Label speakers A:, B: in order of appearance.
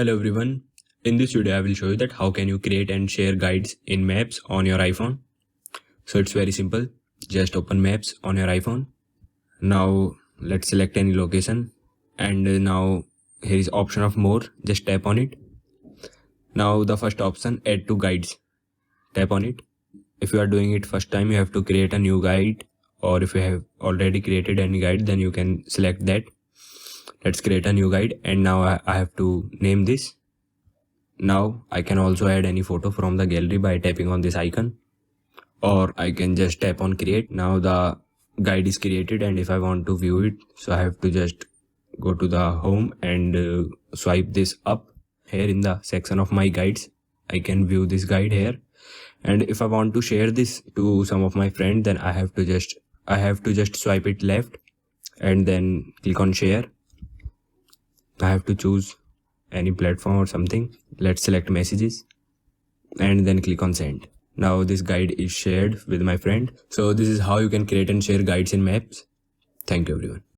A: Hello everyone. In this video I will show you that how can you create and share guides in Maps on your iPhone. So it's very simple. Just open Maps on your iPhone. Now let's select any location, and now here is option of more. Just tap on it. Now the first option, add to guides. Tap on it. If you are doing it first time, you have to create a new guide, or if you have already created any guide, then you can select that. Let's create a new guide, and now I have to name this. Now I can also add any photo from the gallery by tapping on this icon, or I can just tap on create. Now the guide is created, and if I want to view it, so I have to just go to the home and swipe this up. Here in the section of my guides, I can view this guide here, and if I want to share this to some of my friends, then I have to just swipe it left and then click on share. I have to choose any platform or something. Let's select messages and then click on send. Now this guide is shared with my friend. So this is how you can create and share guides in Maps. Thank you everyone.